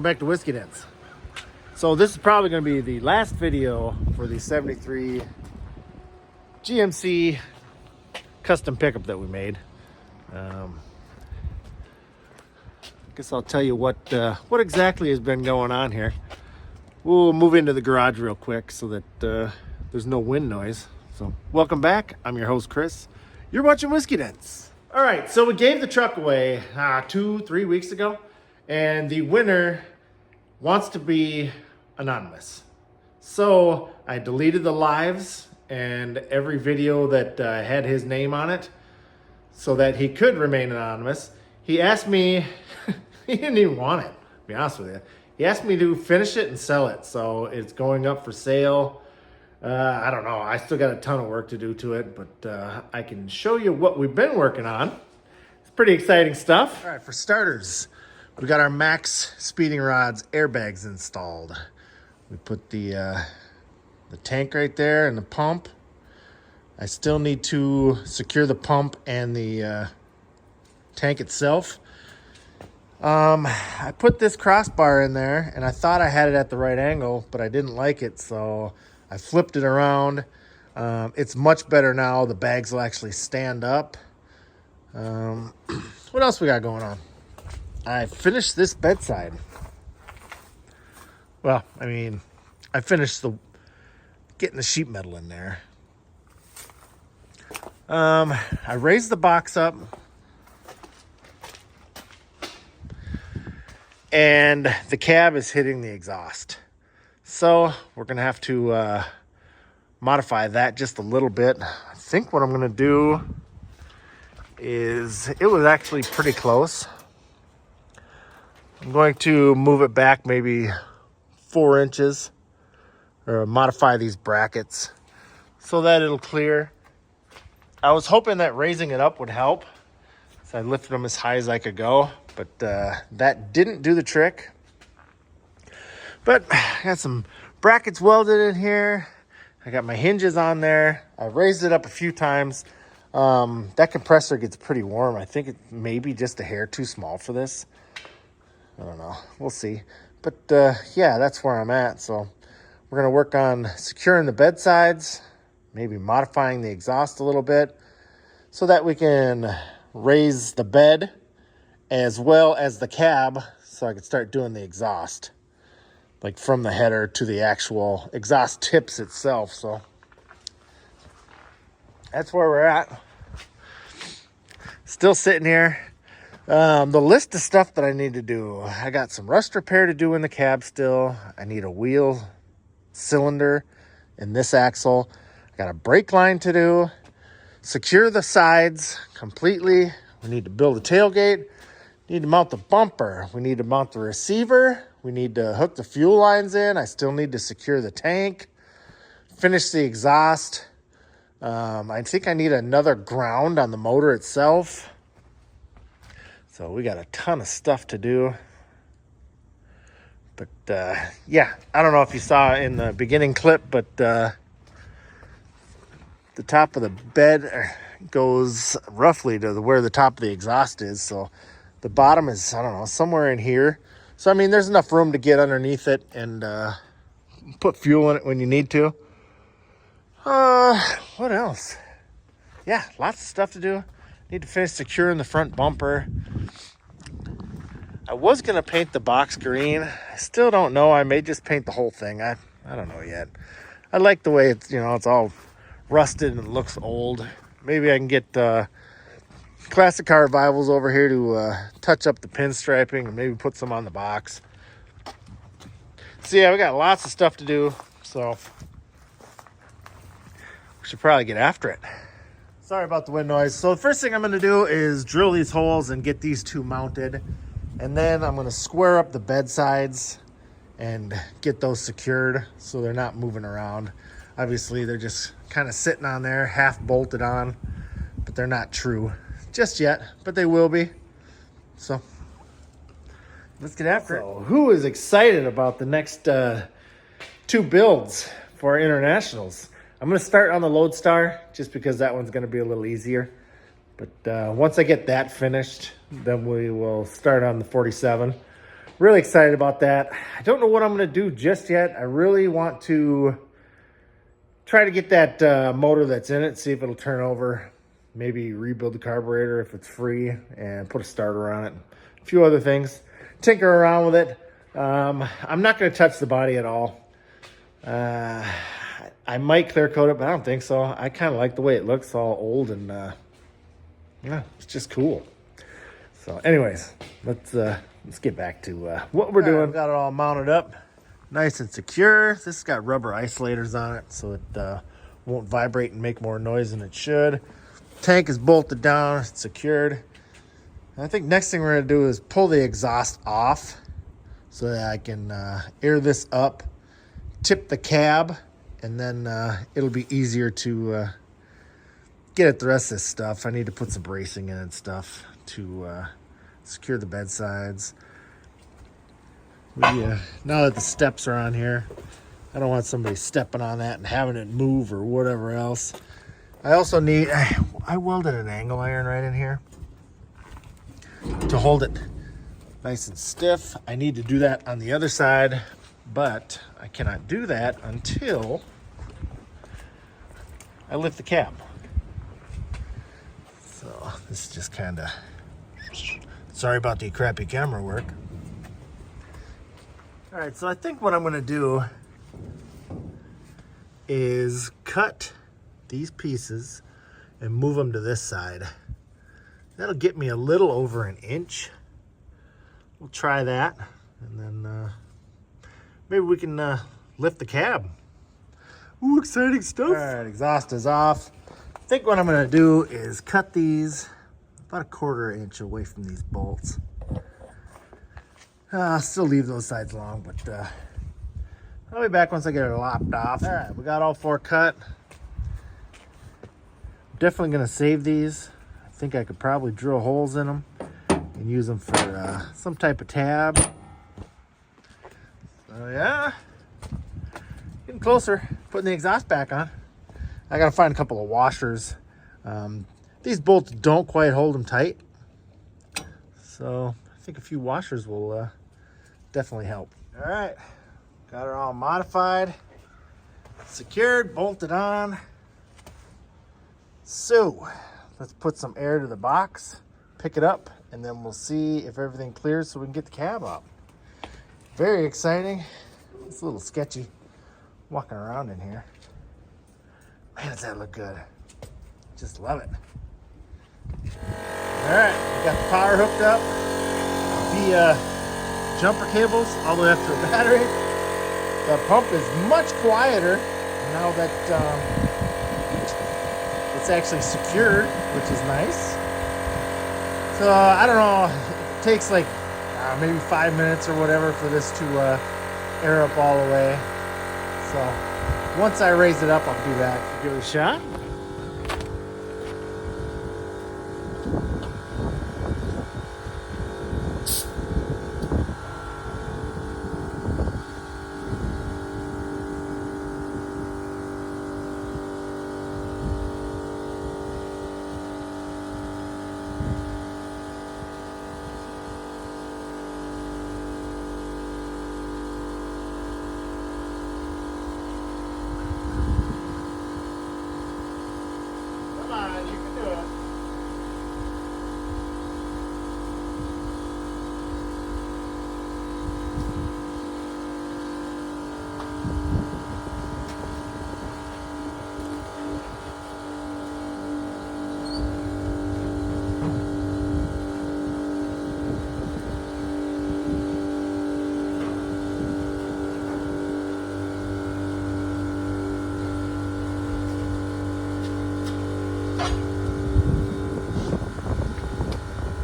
back to Whiskey Dents. So this is probably going to be the last video for the 73 GMC custom pickup that we made. I guess I'll tell you what exactly has been going on here. We'll move into the garage real quick so that there's no wind noise. So welcome back. I'm your host, Chris. You're watching Whiskey Dents. All right, so we gave the truck away 2-3 weeks ago, and the winner wants to be anonymous. So I deleted the lives and every video that had his name on it so that he could remain anonymous. He asked me, he didn't even want it, to be honest with you. He asked me to finish it and sell it. So it's going up for sale. I don't know. I still got a ton of work to do to it, but I can show you what we've been working on. It's pretty exciting stuff. All right, for starters, we got our Maxpeedingrods airbags installed. We put the tank right there and the pump. I still need to secure the pump and the tank itself. I put this crossbar in there and I thought I had it at the right angle, but I didn't like it, so I flipped it around. It's much better now. The bags will actually stand up. What else we got going on? I finished this bedside. Well, I mean, I finished getting the sheet metal in there. I raised the box up. And the cab is hitting the exhaust. So we're going to have to modify that just a little bit. I think what I'm going to do is, it was actually pretty close. I'm going to move it back maybe 4 inches or modify these brackets so that it'll clear. I was hoping that raising it up would help. So I lifted them as high as I could go, but that didn't do the trick. But I got some brackets welded in here. I got my hinges on there. I raised it up a few times. That compressor gets pretty warm. I think it may be just a hair too small for this. I don't know. We'll see. But yeah, that's where I'm at. So we're going to work on securing the bed sides, maybe modifying the exhaust a little bit so that we can raise the bed as well as the cab so I can start doing the exhaust, like from the header to the actual exhaust tips itself. So that's where we're at. Still sitting here. The list of stuff that I need to do. I got some rust repair to do in the cab still. I need a wheel cylinder in this axle. I got a brake line to do. Secure the sides completely. We need to build a tailgate. Need to mount the bumper. We need to mount the receiver. We need to hook the fuel lines in. I still need to secure the tank. Finish the exhaust. I think I need another ground on the motor itself. So we got a ton of stuff to do. But yeah, I don't know if you saw in the beginning clip, but the top of the bed goes roughly to where the top of the exhaust is. So the bottom is, I don't know, somewhere in here. So, I mean, there's enough room to get underneath it and put fuel in it when you need to. What else? Yeah, lots of stuff to do. Need to finish securing the front bumper. I was going to paint the box green. I still don't know. I may just paint the whole thing. I don't know yet. I like the way it's, it's all rusted and looks old. Maybe I can get Classic Car Revivals over here to touch up the pinstriping and maybe put some on the box. So yeah, we got lots of stuff to do. So we should probably get after it. Sorry about the wind noise. So the first thing I'm going to do is drill these holes and get these two mounted. And then I'm going to square up the bed sides and get those secured so they're not moving around. Obviously, they're just kind of sitting on there, half bolted on, but they're not true just yet, but they will be. So let's get after it. Who is excited about the next 2 builds for our internationals? I'm going to start on the Lodestar just because that one's going to be a little easier. But once I get that finished, then we will start on the 47. Really excited about that. I don't know what I'm going to do just yet. I really want to try to get that motor that's in it, see if it'll turn over. Maybe rebuild the carburetor if it's free and put a starter on it. A few other things. Tinker around with it. I'm not going to touch the body at all. I might clear coat it, but I don't think so. I kind of like the way it looks, all old and yeah, it's just cool. So anyways, let's get back to what we're doing. Got it all mounted up nice and secure. This has got rubber isolators on it so it won't vibrate and make more noise than it should. Tank is bolted down, it's secured. I think next thing we're gonna do is pull the exhaust off so that I can air this up, tip the cab, and then it'll be easier to get at the rest of this stuff. I need to put some bracing in and stuff to secure the bed sides. Now that the steps are on here, I don't want somebody stepping on that and having it move or whatever else. I also need, I welded an angle iron right in here to hold it nice and stiff. I need to do that on the other side, but I cannot do that until I lift the cab. So this is just kind of, sorry about the crappy camera work. All right, so I think what I'm gonna do is cut these pieces and move them to this side. That'll get me a little over an inch. We'll try that, and then maybe we can lift the cab. Ooh, exciting stuff. All right, exhaust is off. I think what I'm gonna do is cut these about a 1/4 inch away from these bolts. I'll still leave those sides long, but I'll be back once I get it lopped off. All right, we got all 4 cut. Definitely gonna save these. I think I could probably drill holes in them and use them for some type of tab. So yeah, getting closer, putting the exhaust back on. I gotta find a couple of washers. These bolts don't quite hold them tight, so I think a few washers will definitely help. All right, got her all modified, secured, bolted on. So let's put some air to the box, pick it up, and then we'll see if everything clears so we can get the cab up. Very exciting. It's a little sketchy walking around in here. Man, does that look good. Just love it. All right, we got the power hooked up via jumper cables all the way up to the battery. The pump is much quieter now that it's actually secured, which is nice. So I don't know, it takes like maybe 5 minutes or whatever for this to air up all the way. So once I raise it up, I'll be back to give it a shot.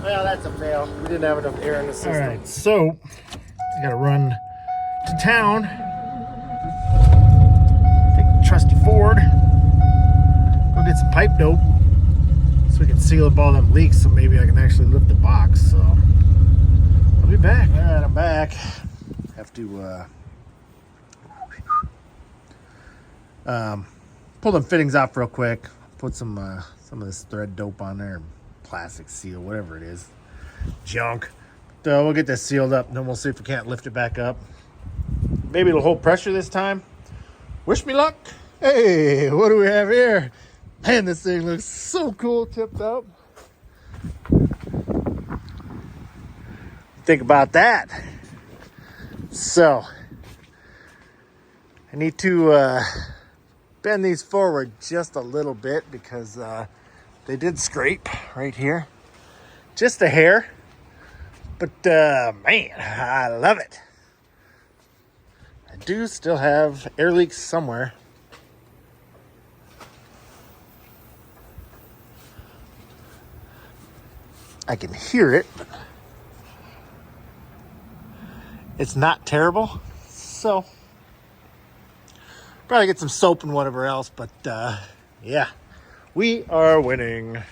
Well, that's a fail. We didn't have enough air in the system. All right, so I gotta run to town. Take the trusty Ford. Go get some pipe dope so we can seal up all them leaks so maybe I can actually lift the box. So I'll be back. All right, I'm back. Have to pull them fittings off real quick. Put some of this thread dope on there. Plastic seal, whatever it is, junk. we'll get this sealed up, and then we'll see if we can't lift it back up. Maybe it'll hold pressure this time. Wish me luck. Hey, what do we have here? Man, this thing looks so cool tipped up. Think about that. So, I need to bend these forward just a little bit because they did scrape right here. Just a hair. But, man, I love it. I do still have air leaks somewhere. I can hear it. It's not terrible. So, probably get some soap and whatever else. But, yeah, we are winning.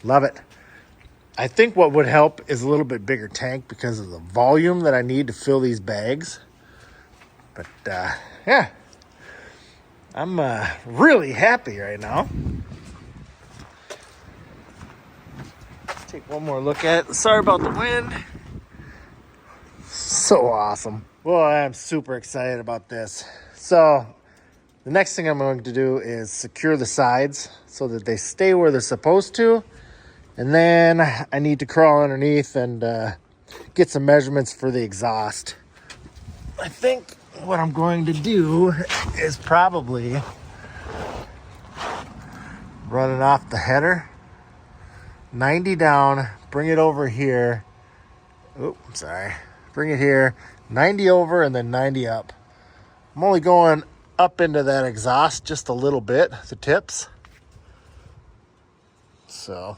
Love it. I think what would help is a little bit bigger tank because of the volume that I need to fill these bags. But, yeah, I'm really happy right now. Take one more look at it. Sorry about the wind. So awesome. Well, I'm super excited about this. So, the next thing I'm going to do is secure the sides so that they stay where they're supposed to. And then I need to crawl underneath and get some measurements for the exhaust. I think what I'm going to do is probably run it off the header. 90 down, bring it over here. Oh, I'm sorry. Bring it here, 90 over and then 90 up. I'm only going up into that exhaust just a little bit, the tips. So,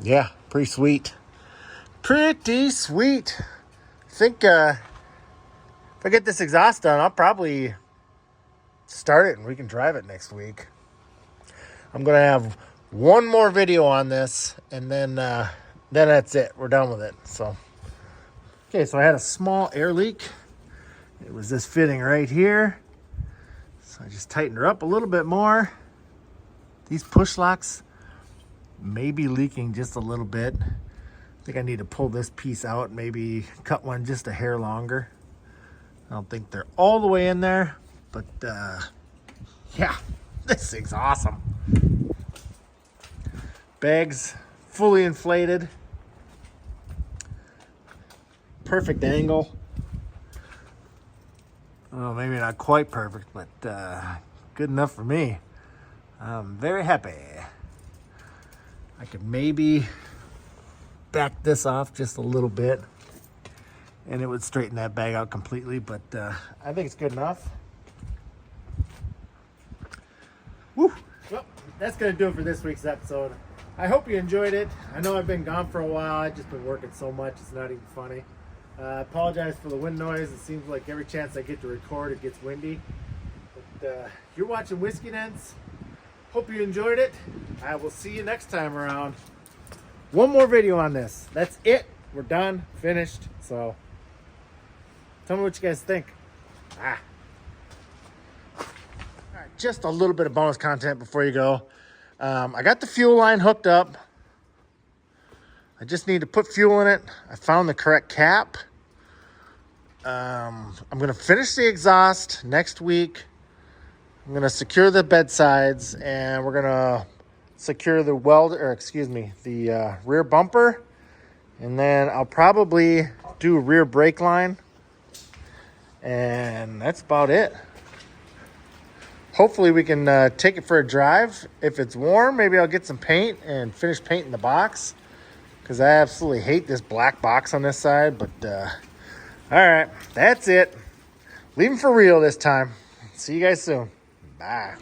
yeah, pretty sweet. Pretty sweet. I think if I get this exhaust done, I'll probably start it and we can drive it next week. I'm going to have one more video on this and then that's it. We're done with it. So, okay, so I had a small air leak. It was this fitting right here. So I just tightened her up a little bit more. These push locks may be leaking just a little bit. I think I need to pull this piece out, maybe cut one just a hair longer. I don't think they're all the way in there, but yeah, this thing's awesome. Bags fully inflated. Perfect angle. Oh, maybe not quite perfect, but good enough for me. I'm very happy. I could maybe back this off just a little bit and it would straighten that bag out completely, but I think it's good enough. Woo! Well, that's going to do it for this week's episode. I hope you enjoyed it. I know I've been gone for a while. I've just been working so much, it's not even funny. I apologize for the wind noise. It seems like every chance I get to record, it gets windy. But you're watching Whiskey Dents. Hope you enjoyed it. I will see you next time around. One more video on this. That's it. We're done. Finished. So, tell me what you guys think. All right, just a little bit of bonus content before you go. I got the fuel line hooked up. I just need to put fuel in it. I found the correct cap. I'm going to finish the exhaust next week. I'm going to secure the bed sides, and we're going to secure the the rear bumper. And then I'll probably do rear brake line. And that's about it. Hopefully we can take it for a drive. If it's warm, maybe I'll get some paint and finish painting the box, because I absolutely hate this black box on this side. But all right, that's it. Leaving for real this time. See you guys soon. Bye.